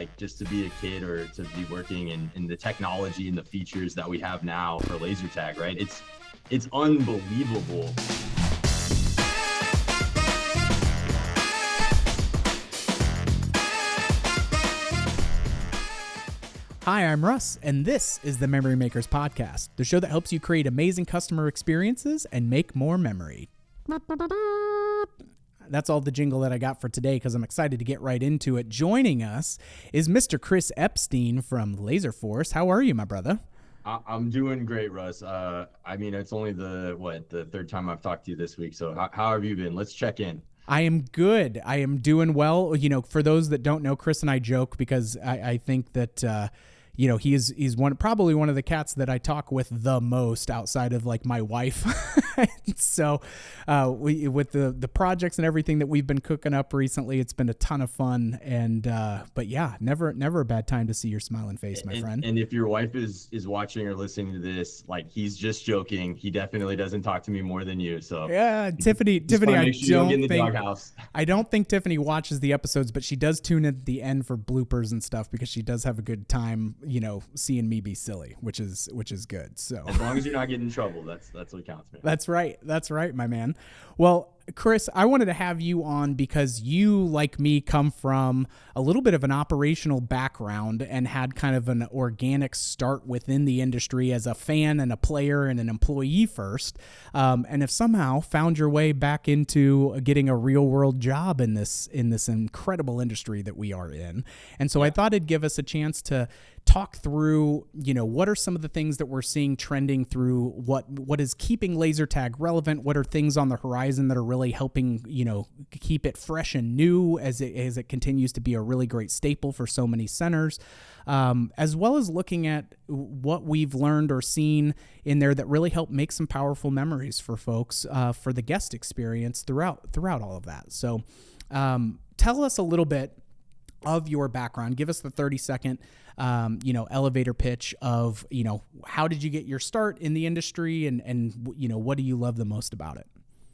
like just to be a kid or to be working in the technology and the features that we have now for laser tag, right? It's unbelievable. Hi, I'm Russ, and this is the Memory Makers Podcast, the show that helps you create amazing customer experiences and make more memory. That's all the jingle that I got for today because I'm excited to get right into it. Joining us is Mr. Chris Epstein from Laserforce. How are you, my brother? I'm doing great, Russ. I mean, it's only the third time I've talked to you this week. So how have you been? Let's check in. I am good. I am doing well. You know, for those that don't know, Chris and I joke because I think that, he's probably one of the cats that I talk with the most outside of like my wife. So with the projects and everything that we've been cooking up recently, it's been a ton of fun. And but yeah, never a bad time to see your smiling face, my friend. And if your wife is watching or listening to this, like he's just joking. He definitely doesn't talk to me more than you. So yeah, Tiffany, I don't think Tiffany watches the episodes, but she does tune in at the end for bloopers and stuff because she does have a good time, seeing me be silly, which is good. So as long as you're not getting in trouble, that's what counts, man. That's right, my man. Well, Chris, I wanted to have you on because you, like me, come from a little bit of an operational background and had kind of an organic start within the industry as a fan and a player and an employee first, and have somehow found your way back into getting a real world job in this incredible industry that we are in. And so I thought it'd give us a chance to talk through, what are some of the things that we're seeing trending through, what is keeping laser tag relevant, what are things on the horizon that are really helping, keep it fresh and new as it continues to be a really great staple for so many centers, as well as looking at what we've learned or seen in there that really help make some powerful memories for folks, for the guest experience throughout all of that. So tell us a little bit of your background. Give us the 30-second, elevator pitch of, how did you get your start in the industry and what do you love the most about it?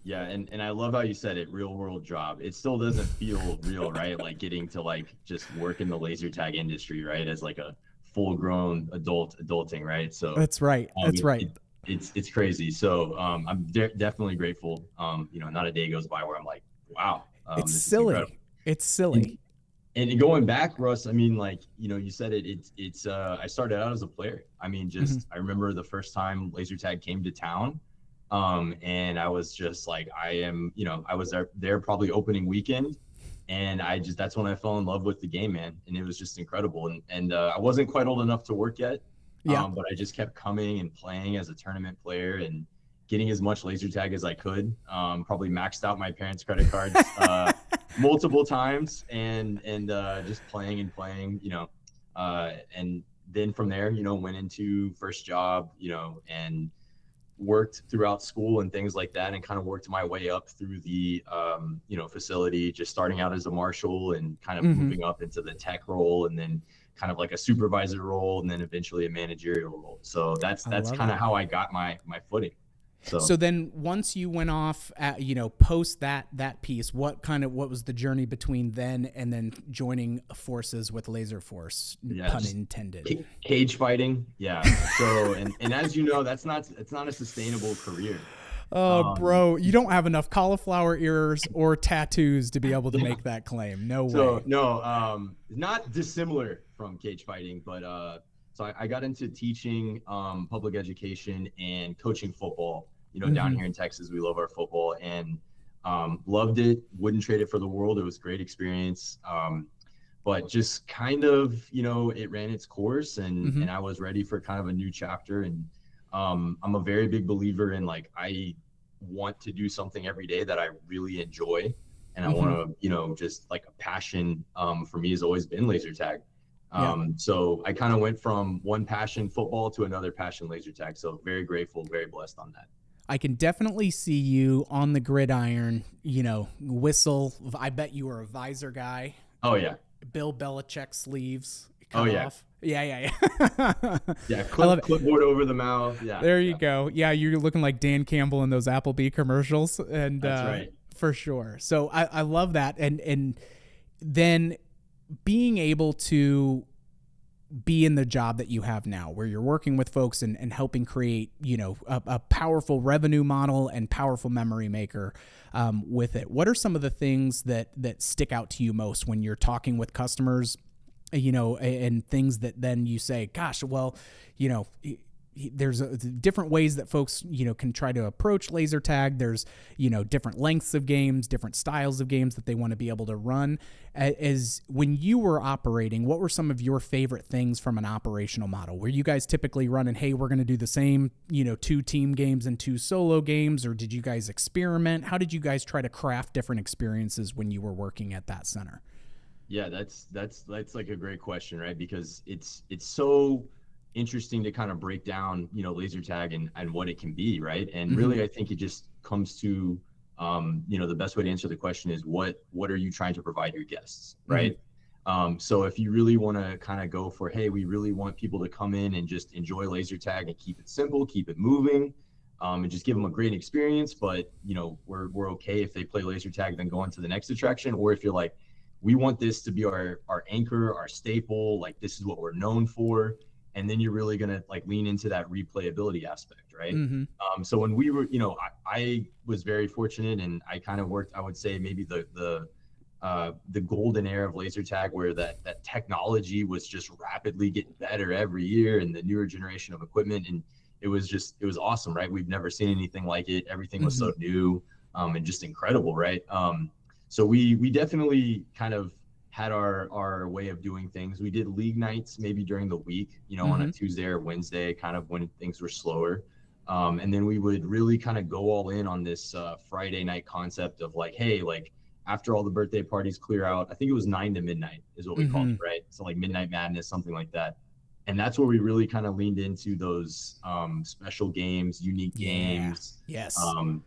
Yeah. And I love how you said it, real world job. It still doesn't feel real, right? Like getting to just work in the laser tag industry, right? As like a full grown adulting, right? So that's right. That's right. It's crazy. So I'm definitely grateful. Not a day goes by where I'm like, wow. It's silly. It's silly. And going back, Russ, I mean, you said it. I started out as a player. I mean, I remember the first time laser tag came to town, and I was just like, I was there probably opening weekend, and that's when I fell in love with the game, man. And it was just incredible. And I wasn't quite old enough to work yet, but I just kept coming and playing as a tournament player and getting as much laser tag as I could. Probably maxed out my parents' credit cards. Multiple times and just playing, and then from there, went into first job, and worked throughout school and things like that, and kind of worked my way up through the, facility, just starting out as a marshal and kind of moving up into the tech role and then kind of like a supervisor role and then eventually a managerial role. So that's kind of how I got my footing. So then once you went off at, post that piece, what was the journey between then and then joining forces with Laserforce, pun intended? Cage fighting. Yeah. So, and as you know, it's not a sustainable career. Oh, bro, you don't have enough cauliflower ears or tattoos to be able to make that claim. No way. So no, not dissimilar from cage fighting, but, so I got into teaching, public education and coaching football. Down here in Texas, we love our football and loved it. Wouldn't trade it for the world. It was a great experience. But just kind of, it ran its course and I was ready for kind of a new chapter. And I'm a very big believer in I want to do something every day that I really enjoy. And I want to, just like a passion for me has always been laser tag. So I kind of went from one passion football to another passion laser tag. So very grateful, very blessed on that. I can definitely see you on the gridiron, whistle. I bet you were a visor guy. Oh, yeah. Bill Belichick sleeves. Off. Yeah. Yeah, clipboard over the mouth. Yeah. There you go. Yeah, you're looking like Dan Campbell in those Applebee commercials. And that's right. For sure. So I love that. And then being able to be in the job that you have now, where you're working with folks and helping create, a powerful revenue model and powerful memory maker with it. What are some of the things that stick out to you most when you're talking with customers, and things that then you say, gosh, well, there's different ways that folks, can try to approach laser tag. There's, different lengths of games, different styles of games that they want to be able to run. As when you were operating, what were some of your favorite things from an operational model? Were you guys typically running, hey, we're going to do the same, 2 team games and 2 solo games, or did you guys experiment? How did you guys try to craft different experiences when you were working at that center? Yeah, that's like a great question, right? Because it's so interesting to kind of break down, laser tag and what it can be, right? And really, I think it just comes to, the best way to answer the question is what are you trying to provide your guests, right? So if you really want to kind of go for, hey, we really want people to come in and just enjoy laser tag and keep it simple, keep it moving, and just give them a great experience. But, we're okay if they play laser tag, then go on to the next attraction. Or if you're like, we want this to be our anchor, our staple, like this is what we're known for. And then you're really going to like lean into that replayability aspect, right? So when we were, I was very fortunate, and I kind of worked, I would say maybe the golden era of laser tag, where that technology was just rapidly getting better every year, and the newer generation of equipment. And it was awesome, right? We've never seen anything like it. Everything was so new, and just incredible, right? So we definitely kind of had our way of doing things. We did league nights maybe during the week, on a Tuesday or Wednesday, kind of when things were slower. And then we would really kind of go all in on this Friday night concept of like, hey, like after all the birthday parties clear out, I think it was 9 to midnight is what we called it, right? So like Midnight Madness, something like that. And that's where we really kind of leaned into those special games, unique games,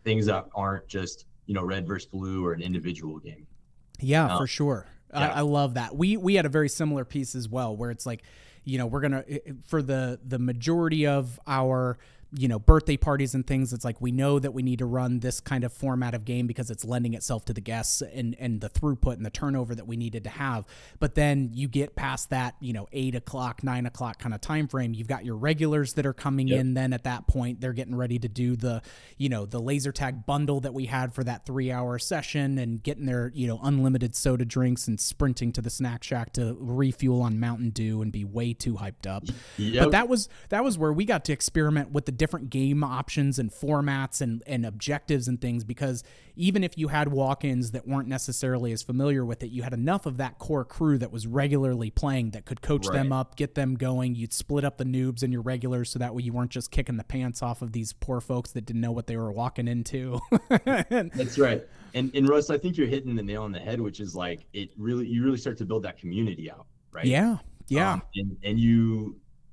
things that aren't just, red versus blue or an individual game. Yeah, for sure. Yeah. I love that. We had a very similar piece as well, where it's like, we're going to, for the majority of our, birthday parties and things, it's like, we know that we need to run this kind of format of game because it's lending itself to the guests and the throughput and the turnover that we needed to have. But then you get past that, 8 o'clock, 9 o'clock kind of time frame. You've got your regulars that are coming in. Then at that point, they're getting ready to do the, the laser tag bundle that we had for that 3-hour session, and getting their, unlimited soda drinks and sprinting to the snack shack to refuel on Mountain Dew and be way too hyped up. But that was where we got to experiment with the different game options and formats and objectives and things, because even if you had walk-ins that weren't necessarily as familiar with it, you had enough of that core crew that was regularly playing that could coach them up, get them going. You'd split up the noobs and your regulars, so that way you weren't just kicking the pants off of these poor folks that didn't know what they were walking into. That's right. And Russ, I think you're hitting the nail on the head, which is like, you really start to build that community out, right? Yeah. And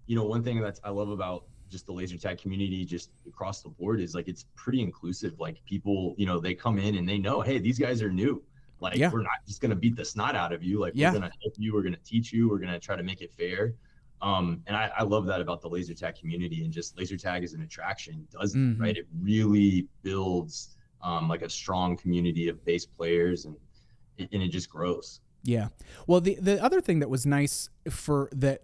one thing that I love about just the laser tag community just across the board is like, it's pretty inclusive. Like people, they come in and they know, hey, these guys are new. Like, we're not just going to beat the snot out of you. Like, we're going to help you. We're going to teach you. We're going to try to make it fair. And I love that about the laser tag community, and just laser tag as an attraction does that, right? It really builds like a strong community of base players, and it just grows. Yeah. Well, the other thing that was nice for that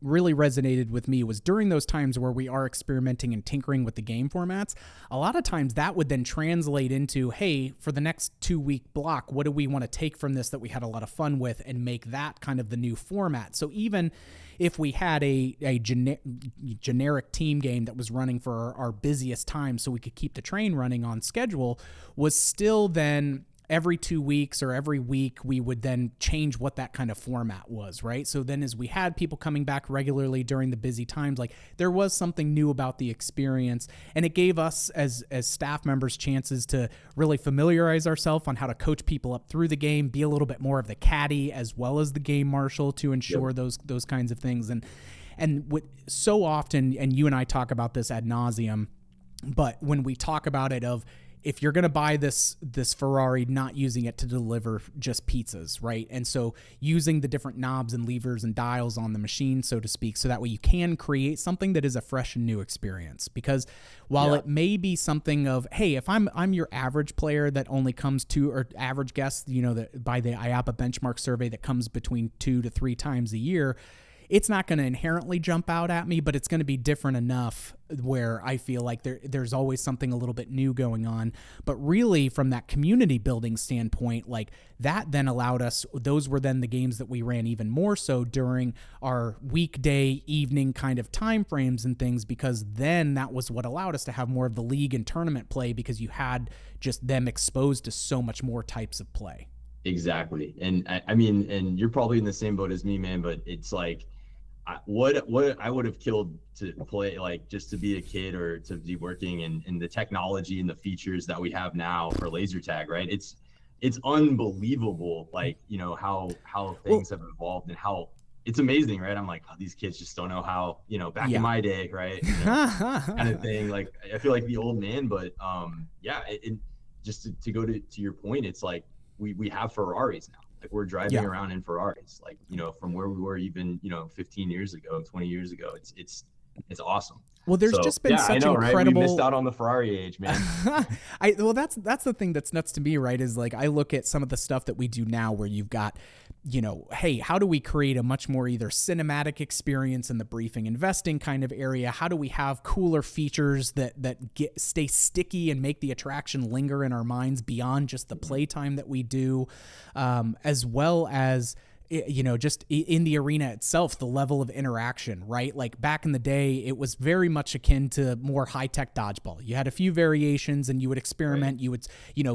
really resonated with me was during those times where we are experimenting and tinkering with the game formats, a lot of times that would then translate into, hey, for the next 2-week block, what do we want to take from this that we had a lot of fun with, and make that kind of the new format. So even if we had a generic team game that was running for our busiest time so we could keep the train running on schedule, was still then every 2 weeks or every week, we would then change what that kind of format was, right? So then as we had people coming back regularly during the busy times, like there was something new about the experience, and it gave us as staff members chances to really familiarize ourselves on how to coach people up through the game, be a little bit more of the caddy as well as the game marshal to ensure those kinds of things. And with so often, and you and I talk about this ad nauseum, but when we talk about it if you're going to buy this Ferrari, not using it to deliver just pizzas, right? And so using the different knobs and levers and dials on the machine, so to speak, so that way you can create something that is a fresh and new experience. Because while it may be something of, hey, if I'm your average player that only comes to, or average guest, that by the IAPA benchmark survey that comes between 2 to 3 times a year, it's not going to inherently jump out at me, but it's going to be different enough where I feel like there's always something a little bit new going on. But really, from that community building standpoint, like that then allowed us, those were then the games that we ran even more so during our weekday evening kind of time frames and things, because then that was what allowed us to have more of the league and tournament play, because you had just them exposed to so much more types of play. Exactly. And I mean, and you're probably in the same boat as me, man, but it's like, what I would have killed to play, like just to be a kid or to be working in the technology and the features that we have now for laser tag, right? It's unbelievable, like, how things have evolved and how it's amazing, right? I'm like, oh, these kids just don't know how, back in my day, right? Kind of thing. Like, I feel like the old man, but just to go to your point, it's like we have Ferraris now. Like, we're driving around in Ferraris, like, from where we were even, 15 years ago, 20 years ago. It's awesome. Well, there's just been such incredible. Right? We missed out on the Ferrari age, man. That's the thing that's nuts to me, right? Is like, I look at some of the stuff that we do now where you've got, hey, how do we create a much more either cinematic experience in the briefing investing kind of area? How do we have cooler features that stay sticky and make the attraction linger in our minds beyond just the playtime that we do, as well as, just in the arena itself, the level of interaction, right? Like back in the day, it was very much akin to more high-tech dodgeball. You had a few variations and you would experiment. Right. You would,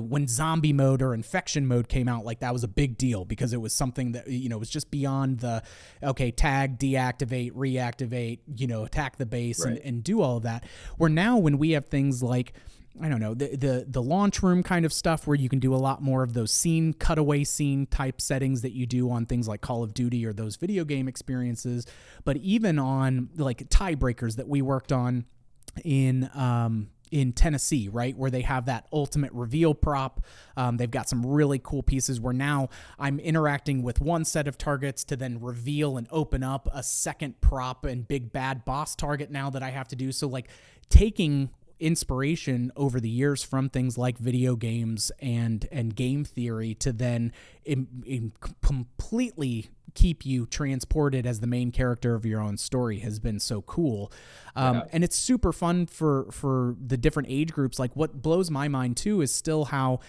when zombie mode or infection mode came out, like that was a big deal because it was something that, was just beyond the, okay, tag, deactivate, reactivate, attack the base, right, and do all of that. Where now when we have things like, I don't know, the launch room kind of stuff where you can do a lot more of those cutaway scene type settings that you do on things like Call of Duty or those video game experiences, but even on like tiebreakers that we worked on in Tennessee, right, where they have that ultimate reveal prop. They've got some really cool pieces where now I'm interacting with one set of targets to then reveal and open up a second prop and big bad boss target now that I have to do. So like taking inspiration over the years from things like video games and game theory to then completely keep you transported as the main character of your own story has been so cool. And it's super fun for the different age groups. Like what blows my mind too is still how,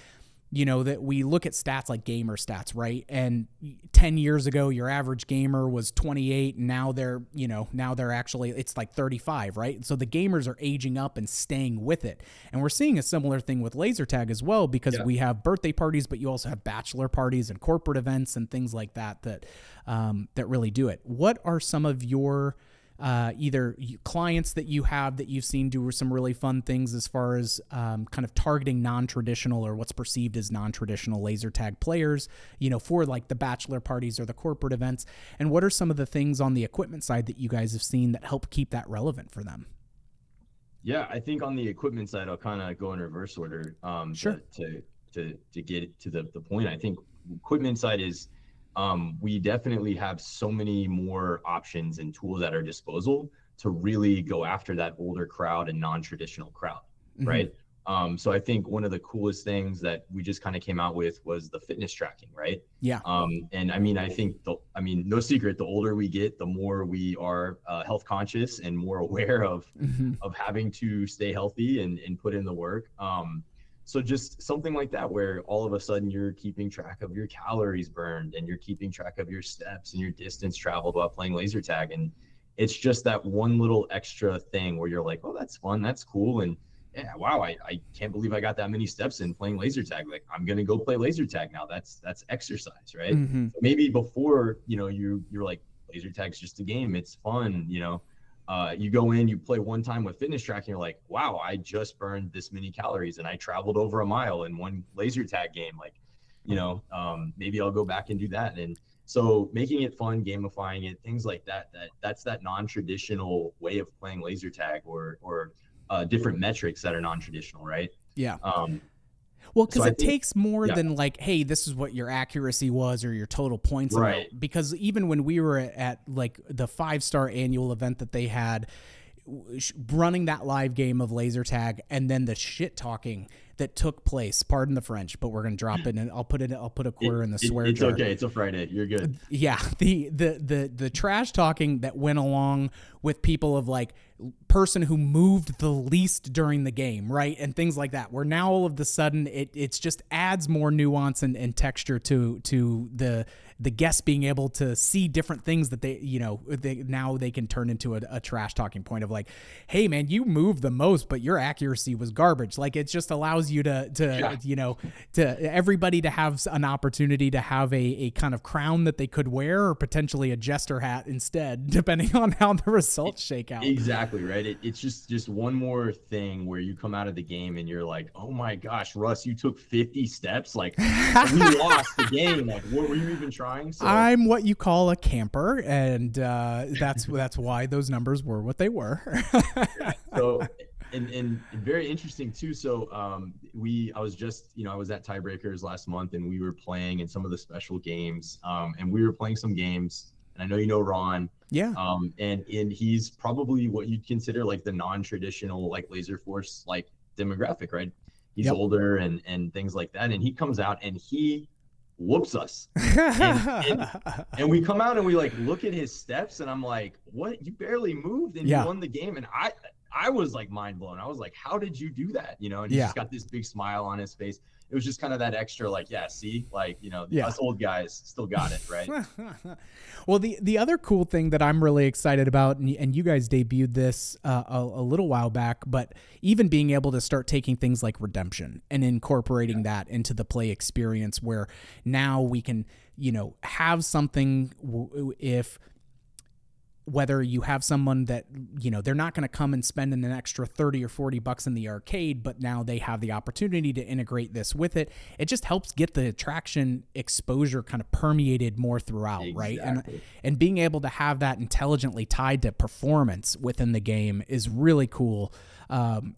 that we look at stats like gamer stats, right? And 10 years ago, your average gamer was 28, and now they're actually, it's like 35, right? And so the gamers are aging up and staying with it. And we're seeing a similar thing with laser tag as well, because we have birthday parties, but you also have bachelor parties and corporate events and things like that really do it. What are some of your either clients that you have that you've seen do some really fun things as far as kind of targeting non-traditional or what's perceived as non-traditional laser tag players, for like the bachelor parties or the corporate events? And what are some of the things on the equipment side that you guys have seen that help keep that relevant for them? Yeah, I think on the equipment side, I'll kind of go in reverse order. Sure. To get to the point, I think equipment side is, we definitely have so many more options and tools at our disposal to really go after that older crowd and non-traditional crowd, right? So I think one of the coolest things that we just kind of came out with was the fitness tracking, right? Yeah. And I mean, I think no secret, the older we get, the more we are health conscious and more aware of having to stay healthy and put in the work. So just something like that, where all of a sudden you're keeping track of your calories burned and you're keeping track of your steps and your distance traveled while playing laser tag. And it's just that one little extra thing where you're like, oh, that's fun. That's cool. And yeah, wow, I can't believe I got that many steps in playing laser tag. Like, I'm going to go play laser tag now. That's exercise, right? So maybe before, you're like, laser tag's just a game. It's fun, you go in, you play one time with fitness tracking, you're like, wow, I just burned this many calories and I traveled over a mile in one laser tag game. Like, maybe I'll go back and do that. And so making it fun, gamifying it, things like that's that non-traditional way of playing laser tag or different metrics that are non-traditional, right? Yeah. Well, So because I it think, takes more yeah, than like, hey, this is what your accuracy was or your total points right. amount. Because even when we were at like the 5-star annual event that they had, running that live game of laser tag, and then the shit talking that took place. Pardon the French, but we're gonna drop it, and I'll put a quarter in the swear It's jar. okay. It's a Friday. You're good. Yeah, the trash talking that went along with people of like person who moved the least during the game, right, and things like that, where now all of the sudden it's just adds more nuance and texture to the guests being able to see different things that now they can turn into a trash talking point of like, hey man, you moved the most but your accuracy was garbage. Like it just allows you to everybody to have an opportunity to have a kind of crown that they could wear, or potentially a jester hat instead, depending on how the results shake out. Exactly, right. It's just one more thing where you come out of the game and you're like, oh my gosh, Russ, you took 50 steps. Like we lost the game. Like what were you even trying? So I'm what you call a camper, and that's why those numbers were what they were. yeah, so and very interesting too. So I was just, I was at Tiebreakers last month, and we were playing in some of the special games, and we were playing some games, and I know you know Ron. Yeah. And he's probably what you'd consider like the non-traditional like Laserforce like demographic, right? He's older and things like that, and he comes out and he whoops us. And we come out and we like look at his steps, and I'm like, what? You barely moved and you won the game. And I was like mind blown. I was like, how did you do that? And he's just got this big smile on his face. It was just kind of that extra, like, see, like, us old guys still got it, right? Well, the other cool thing that I'm really excited about, and you guys debuted this a little while back, but even being able to start taking things like redemption and incorporating that into the play experience, where now we can, have something whether you have someone that, they're not going to come and spend an extra 30 or 40 bucks in the arcade, but now they have the opportunity to integrate this with it. It just helps get the attraction exposure kind of permeated more throughout, right? And being able to have that intelligently tied to performance within the game is really cool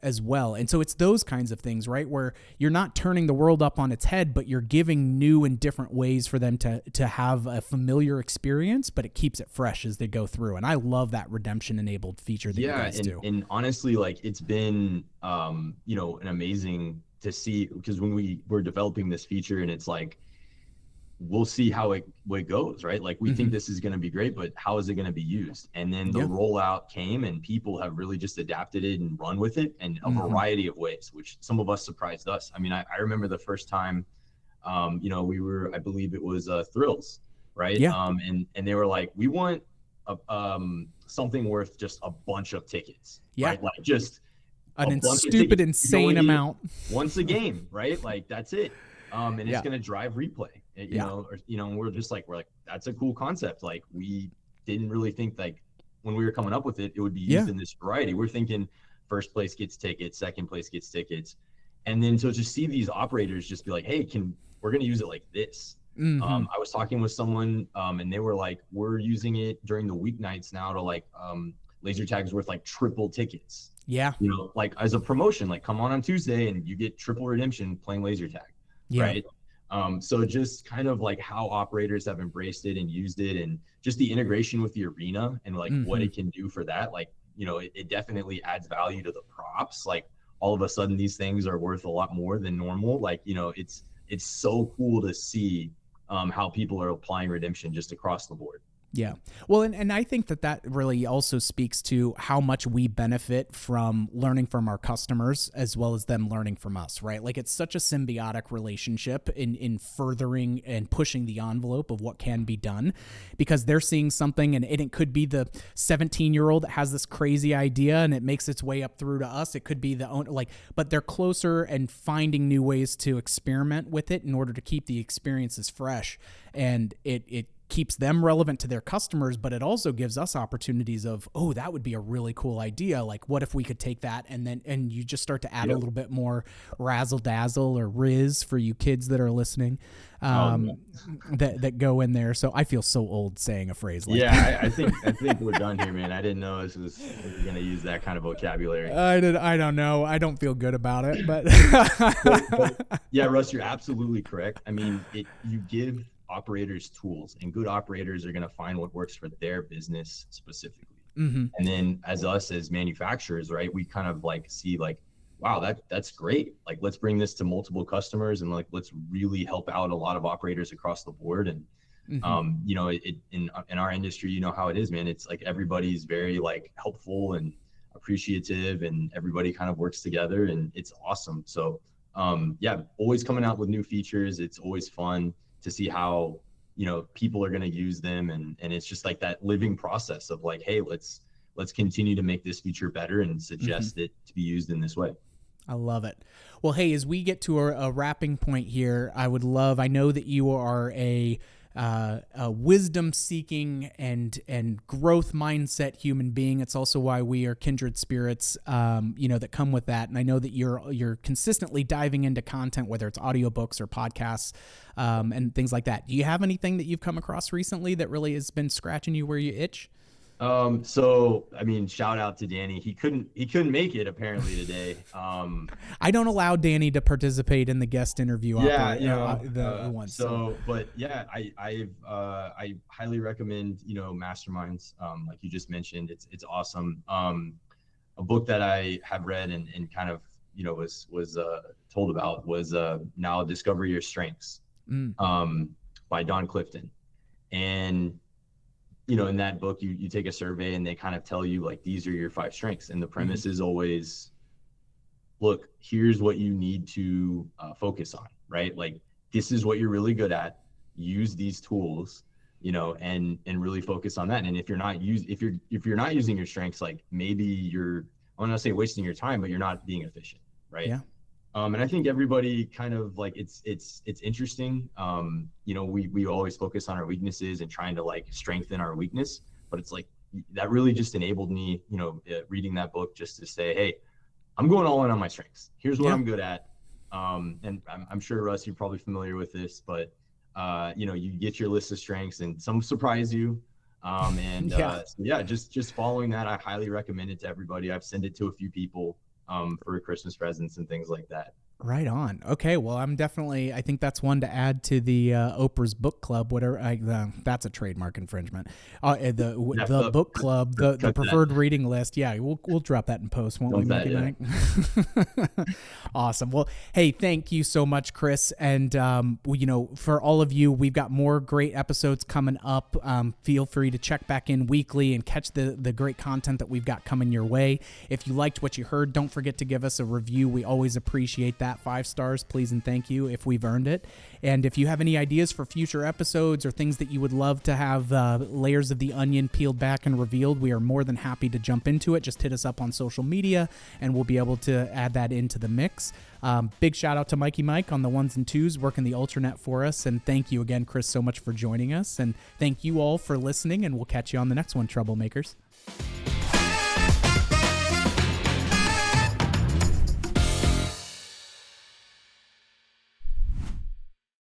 as well. And so it's those kinds of things, right, where you're not turning the world up on its head, but you're giving new and different ways for them to have a familiar experience, but it keeps it fresh as they go through. And I love that redemption enabled feature that you guys do. And honestly, like it's been, an amazing to see, because when we were developing this feature, and it's like, we'll see how it goes, right? Like we think this is going to be great, but how is it going to be used? And then the rollout came, and people have really just adapted it and run with it in a variety of ways, which some of us surprised us. I mean, I remember the first time, we were, I believe it was Thrills, right? Yeah. And they were like, we want something worth just a bunch of tickets, right? Like just an stupid, insane amount once a game, right? Like that's it. And it's going to drive replay, we're like, that's a cool concept. Like we didn't really think, like when we were coming up with it, it would be used in this variety. We're thinking first place gets tickets, second place gets tickets. And then so to see these operators just be like, hey, we're going to use it like this. I was talking with someone and they were like, we're using it during the weeknights now to like laser tags worth like triple tickets. Yeah. Like as a promotion, like come on Tuesday and you get triple redemption playing laser tag. Right. So just kind of like how operators have embraced it and used it, and just the integration with the arena and like what it can do for that. Like, it definitely adds value to the props. Like all of a sudden these things are worth a lot more than normal. Like, it's so cool to see how people are applying redemption just across the board. Yeah. Well, and I think that really also speaks to how much we benefit from learning from our customers as well as them learning from us, right? Like it's such a symbiotic relationship in furthering and pushing the envelope of what can be done, because they're seeing something, and it could be the 17-year-old that has this crazy idea and it makes its way up through to us. It could be the owner, but they're closer and finding new ways to experiment with it in order to keep the experiences fresh. And it keeps them relevant to their customers, but it also gives us opportunities of, oh, that would be a really cool idea. Like, what if we could take that and you just start to add a little bit more razzle dazzle or riz for you kids that are listening, that go in there. So I feel so old saying a phrase like that. I think we're done here, man. I didn't know this was going to use that kind of vocabulary. I don't know. I don't feel good about it, but yeah, Russ, you're absolutely correct. I mean, you give operators tools, and good operators are going to find what works for their business specifically. And then as manufacturers, right, we kind of like see like, wow, that's great. Like, let's bring this to multiple customers and like, let's really help out a lot of operators across the board. And, you know, in our industry, you know how it is, man. It's like, everybody's very like helpful and appreciative, and everybody kind of works together, and it's awesome. So, yeah, always coming out with new features. It's always fun to see how, you know, people are going to use them. And it's just like that living process of like, hey, let's continue to make this feature better and suggest it to be used in this way. I love it. Well, hey, as we get to a wrapping point here, I know that you are a wisdom-seeking and growth mindset human being. It's also why we are kindred spirits, you know, that come with that. And I know that you're consistently diving into content, whether it's audiobooks or podcasts, and things like that. Do you have anything that you've come across recently that really has been scratching you where you itch? So I mean, shout out to Danny. He couldn't make it apparently today. I don't allow Danny to participate in the guest interview. But yeah, I highly recommend, you know, Masterminds. Like you just mentioned, it's awesome. A book that I have read and kind of, you know, was told about was Now Discover Your Strengths, by Don Clifton. And you know, in that book, you take a survey and they kind of tell you like, these are your 5 strengths. And the premise is always, look, here's what you need to focus on, right? Like, this is what you're really good at. Use these tools, you know, and really focus on that. And if you're not using your strengths, like maybe you're, I want to say wasting your time, but you're not being efficient, right? Yeah. And I think everybody kind of like, it's interesting. You know, we always focus on our weaknesses and trying to like strengthen our weakness, but it's like, that really just enabled me, you know, reading that book just to say, hey, I'm going all in on my strengths. Here's what I'm good at. And I'm sure, Russ, you're probably familiar with this, but, you know, you get your list of strengths and some surprise you. Just following that, I highly recommend it to everybody. I've sent it to a few people for Christmas presents and things like that. Right on. Okay. Well, I think that's one to add to the Oprah's book club, whatever. That's a trademark infringement. The book club, the preferred reading list. Yeah, we'll drop that in post, won't we, Mike? Awesome. Well, hey, thank you so much, Chris. And, you know, for all of you, we've got more great episodes coming up. Feel free to check back in weekly and catch the great content that we've got coming your way. If you liked what you heard, don't forget to give us a review. We always appreciate that. 5 stars, please and thank you if we've earned it. And if you have any ideas for future episodes or things that you would love to have layers of the onion peeled back and revealed, we are more than happy to jump into it. Just hit us up on social media and we'll be able to add that into the mix. Big shout out to Mikey Mike on the 1s and 2s working the Ultranet for us. And thank you again, Chris, so much for joining us. And thank you all for listening, and we'll catch you on the next one, Troublemakers.